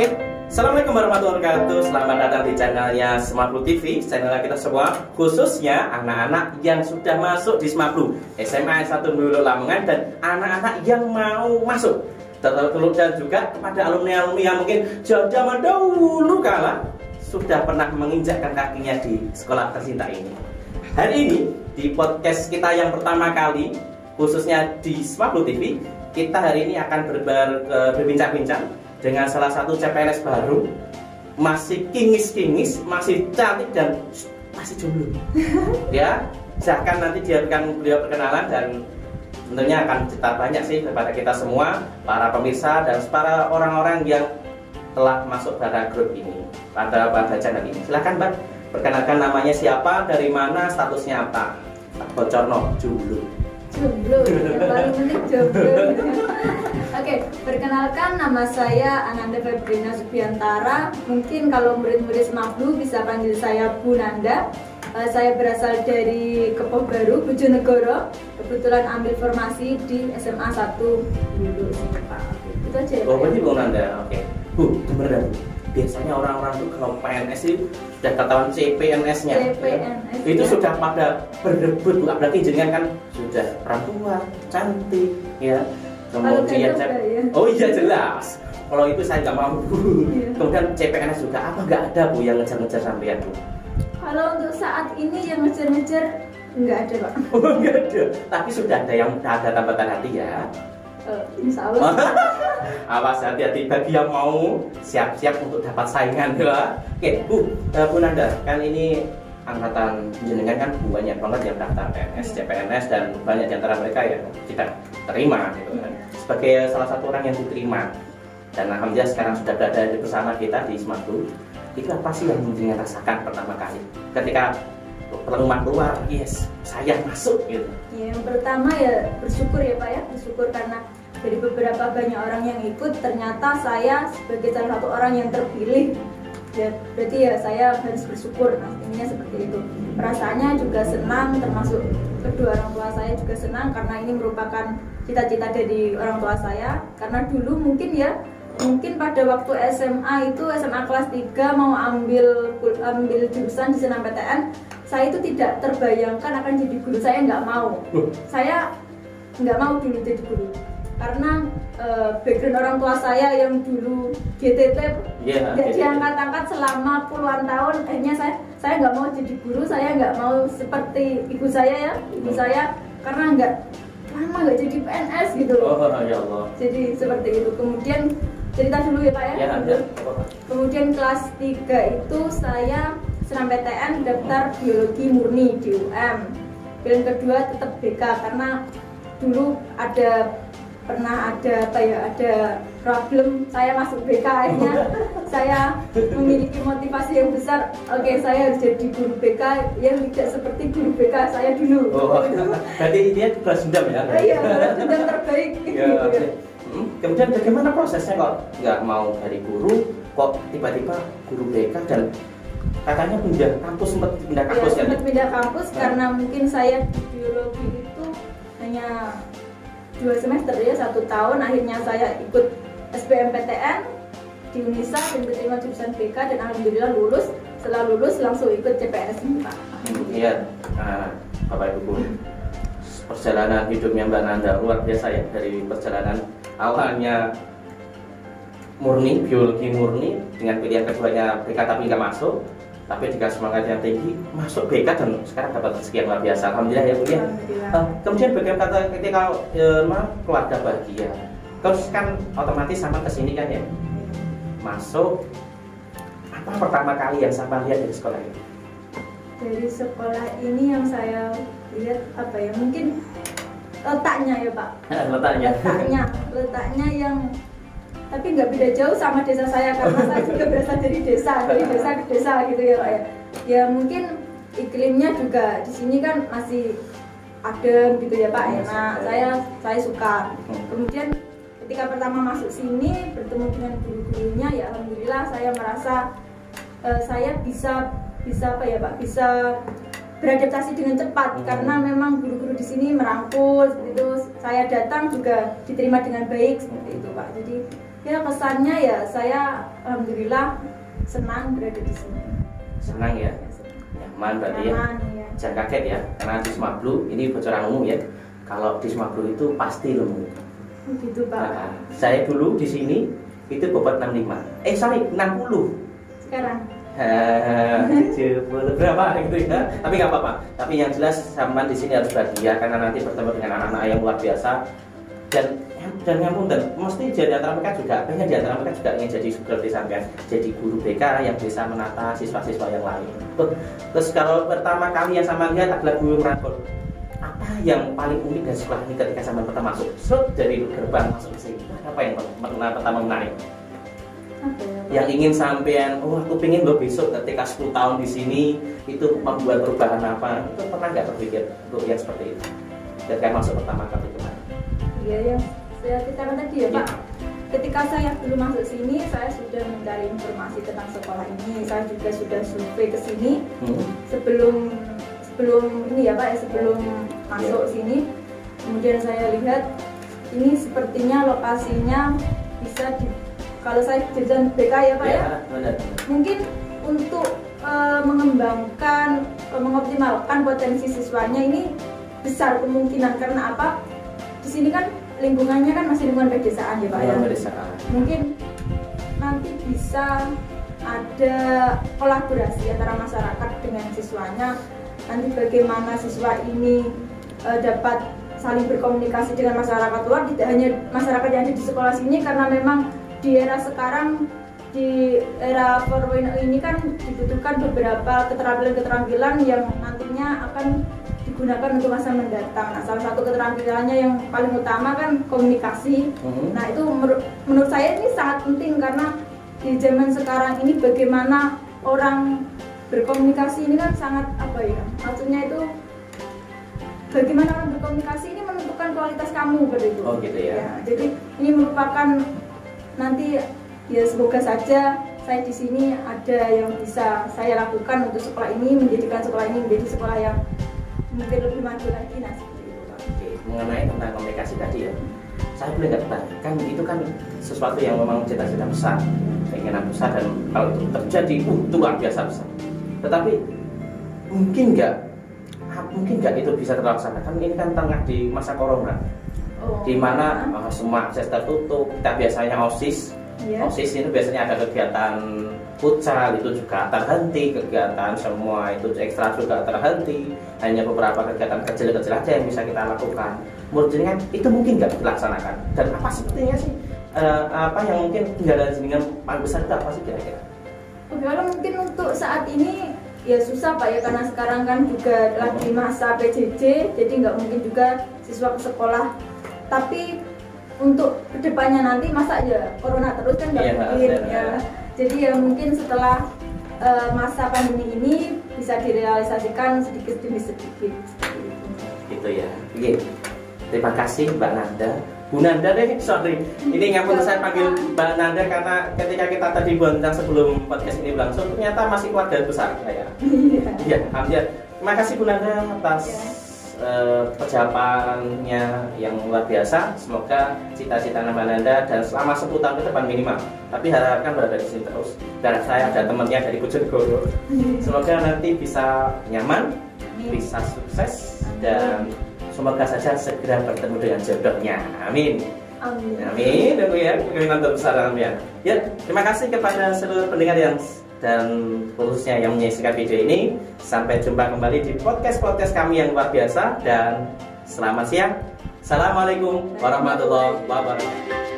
Oke, Assalamualaikum warahmatullahi wabarakatuh. Selamat datang di channelnya Smart TV, channel kita semua, khususnya anak-anak yang sudah masuk di Smart SMA S1 dulu Lamongan dan anak-anak yang mau masuk. Terutama dan juga kepada alumni-alumni yang mungkin zaman dahulu kala sudah pernah menginjakkan kakinya di sekolah tercinta ini. Hari ini di podcast kita yang pertama kali, khususnya di Smart TV, kita hari ini akan berbincang-bincang dengan salah satu CPNS baru, masih kingis-kingis, masih cantik dan masih jomblo. Ya, silahkan nanti beliau perkenalan dan tentunya akan cerita banyak sih kepada kita semua, para pemirsa dan para orang-orang yang telah masuk pada grup ini, pada channel ini. Silahkan Mbak, perkenalkan namanya siapa, dari mana, statusnya apa. Bocorno, jomblo. Jomblo, yang paling penting jomblo. Oke, perkenalkan nama saya Ananda Febrina Subiantara. Mungkin kalau murid-murid Smablu bisa panggil saya Bu Nanda. Saya berasal dari Kepoh Baru, Bojonegoro. Kebetulan ambil formasi di SMA 1 dulu. Itu aja ya, oh, berarti Bu Nanda, oke. Bu, beneran. Biasanya orang-orang tuh kalau PNS itu sudah ketahuan CPNS-nya. CPNS, itu ya. sudah pada berebut, Bu. Berarti jenengan kan sudah perempuan, cantik, ya. Kemudian ya. Oh iya jelas. Kalau itu saya nggak mau, Bu. Iya. Kemudian CPNS juga apa nggak ada, Bu, yang ngejar-ngejar sampean, Bu? Kalau untuk saat ini yang ngejar-ngejar nggak ada, Pak. Oh nggak ada. Tapi sudah ada yang ada tambatan hati ya. Insya Allah. Awas, hati-hati bagi yang mau siap-siap untuk dapat saingan ya. Oke, Bu Nanda, kan ini angkatan jenengan kan banyak banget yang daftar PNS, CPNS dan banyak di antara mereka yang kita terima gitu kan. Sebagai salah satu orang yang diterima dan alhamdulillah sekarang sudah berada bersama kita di Smart. Itu apa sih yang jenengan rasakan pertama kali ketika pengumuman keluar, yes, saya masuk gitu? Yang pertama ya bersyukur ya Pak ya, bersyukur karena dari beberapa banyak orang yang ikut ternyata saya sebagai salah satu orang yang terpilih. Ya, berarti ya saya harus bersyukur, intinya seperti itu. Perasaannya juga senang, termasuk kedua orang tua saya juga senang karena ini merupakan cita-cita dari orang tua saya. Karena dulu mungkin pada waktu SMA itu SMA kelas 3 mau ambil jurusan di SNMPTN, saya itu tidak terbayangkan akan jadi guru. Saya nggak mau. Saya nggak mau dulu jadi guru karena background orang tua saya yang dulu GTT nggak diangkat-angkat selama puluhan tahun. Akhirnya saya nggak mau jadi guru. Saya nggak mau seperti ibu saya ya, saya karena nggak jadi PNS gitu loh. Oh ya Allah. Jadi seperti itu. Kemudian cerita dulu ya Pak ya. Kemudian kelas 3 itu saya SNMPTN daftar biologi murni di UM. Pilihan kedua tetap BK karena dulu pernah ada problem saya masuk BK. Akhirnya saya memiliki motivasi yang besar. Oke, saya harus jadi guru BK yang tidak seperti guru BK saya dulu. Oh, berarti dia balas dendam ya? Iya, balas dendam terbaik. Ya, okay. Kemudian bagaimana prosesnya kok nggak mau dari guru, kok tiba-tiba guru BK dan katanya pindah kampus, sempat pindah kampus ya, sempat pindah kampus karena mungkin saya di biologi itu hanya 2 semester ya, 1 tahun. Akhirnya saya ikut SBMPTN di Unisa dan keterima jurusan BK dan alhamdulillah lulus. Setelah lulus langsung ikut CPNS ini Pak. Iya, Bapak Ibu, perjalanan hidupnya Mbak Nanda luar biasa ya. Dari perjalanan awalnya murni, biologi murni, dengan pilihan keduanya BK tapi nggak masuk, tapi dengan semangat yang tinggi masuk BK dan sekarang dapat rezeki yang luar biasa. Alhamdulillah ya Bu ya. Kemudian bagaimana ketika keluarga bahagia, terus kan otomatis sama kesini kan ya, masuk. Apa pertama kali yang sama lihat dari sekolah ini? Dari sekolah ini yang saya lihat apa ya, mungkin letaknya ya Pak. letaknya yang tapi nggak beda jauh sama desa saya karena saya juga berasal dari desa ke desa gitu ya Pak ya. Ya mungkin iklimnya juga di sini kan masih adem gitu ya Pak, enak. Saya suka. Kemudian ketika pertama masuk sini bertemu dengan guru-gurunya, ya alhamdulillah saya merasa saya bisa apa ya Pak, bisa beradaptasi dengan cepat karena memang guru-guru di sini merangkul seperti itu. Saya datang juga diterima dengan baik seperti itu Pak. Jadi Ya kesannya ya saya alhamdulillah senang berada di sini. Senang ya, nyaman berarti ya. Nyaman, ya. Jangan kaget ya, karena di Smablu ini bocoran umum ya. Kalau di Smablu itu pasti lemu. Begitu Pak. Nah, saya dulu di sini itu bobot 65. 60. Sekarang 70 berapa gitu ya. Tapi nggak apa-apa. Tapi yang jelas sampean di sini harus bahagia karena nanti bertemu dengan anak-anak yang luar biasa dan nyambung, dan mesti jadi antara mereka juga pengen di antara mereka juga ingin jadi seperti sampean, jadi guru BK yang bisa menata siswa-siswa yang lain. Terus kalau pertama kali yang sama lihat adalah guru merangkul, apa yang paling unik dari sekolah ini ketika sampean pertama masuk dari gerbang masuk ke sini, apa yang pertama menarik? Yang ingin sampean, aku pengen loh besok ketika 10 tahun di sini itu membuat perubahan apa? Itu pernah nggak terpikir untuk yang seperti itu ketika masuk pertama kali kemarin? Iya ya, saya ceritakan tadi ya Pak. Ketika saya dulu masuk sini, saya sudah mencari informasi tentang sekolah ini. Saya juga sudah survei ke sini sebelum ini ya Pak, sebelum masuk sini. Kemudian saya lihat ini sepertinya lokasinya bisa kalau saya jajan BK ya Pak ya, benar. mungkin untuk mengembangkan, mengoptimalkan potensi siswanya ini besar kemungkinan. Karena apa? Di sini kan lingkungannya kan masih lingkungan pedesaan ya Pak ya. Mungkin nanti bisa ada kolaborasi antara masyarakat dengan siswanya. Nanti bagaimana siswa ini dapat saling berkomunikasi dengan masyarakat luar, tidak hanya masyarakat yang ada di sekolah sini, karena memang di era sekarang, di era 4.0 ini kan dibutuhkan beberapa keterampilan-keterampilan yang nantinya akan digunakan untuk masa mendatang. Nah, salah satu keterampilannya yang paling utama kan komunikasi. Nah, itu menurut saya ini sangat penting karena di zaman sekarang ini bagaimana orang berkomunikasi ini kan sangat maksudnya itu bagaimana orang berkomunikasi ini menentukan kualitas kamu begitu. Oh gitu ya. Jadi ini merupakan nanti ya semoga saja saya di sini ada yang bisa saya lakukan untuk sekolah ini, menjadikan sekolah ini menjadi sekolah yang mungkin lebih maju lagi. Nah seperti itu Pak. Oke, mengenai tentang komunikasi tadi ya, saya boleh nggak bertanya, kan itu kan sesuatu yang memang cita-cita besar, keinginan besar, dan kalau itu terjadi itu luar biasa besar. Tetapi mungkin nggak itu bisa terlaksana, kan ini kan tengah di masa corona, di mana semua akses tertutup. Kita biasanya OSIS itu biasanya ada kegiatan futsal itu juga terhenti, kegiatan semua itu ekstra juga terhenti, hanya beberapa kegiatan kecil-kecil aja yang bisa kita lakukan. Menurut jenengan itu mungkin nggak dilaksanakan, dan apa sepertinya sih apa yang mungkin kendala jenengan paling besar itu apa sih kira-kira? Kalau mungkin untuk saat ini ya susah Pak ya, karena sekarang kan juga lagi masa PJJ, jadi nggak mungkin juga siswa ke sekolah. Tapi untuk kedepannya nanti masa aja corona terus kan nggak mungkin ya. Jadi ya mungkin setelah masa pandemi ini bisa direalisasikan sedikit demi sedikit. Gitu ya. Oke. Terima kasih Mbak Nanda. Bu Nanda deh, sorry. Ini ngapun saya panggil Mbak Nanda karena ketika kita tadi bincang sebelum podcast ini berlangsung, ternyata masih keluarga besar saya. Iya, alhamdulillah. Terima kasih Bu Nanda atas perjawabannya yang luar biasa. Semoga cita-cita Mbak Nanda dan selama 10 tahun ke depan minimal. Tapi harapkan berada di sini terus. Dan saya ada temannya dari Bojonegoro. Semoga nanti bisa nyaman, bisa sukses, dan semoga saja segera bertemu dengan jodohnya. Amin. Amin. Amin. Dan ya, keinginan terbesar ya. Ya, terima kasih kepada seluruh pendengar dan khususnya yang menyaksikan video ini. Sampai jumpa kembali di podcast kami yang luar biasa, dan selamat siang. Assalamualaikum warahmatullahi wabarakatuh.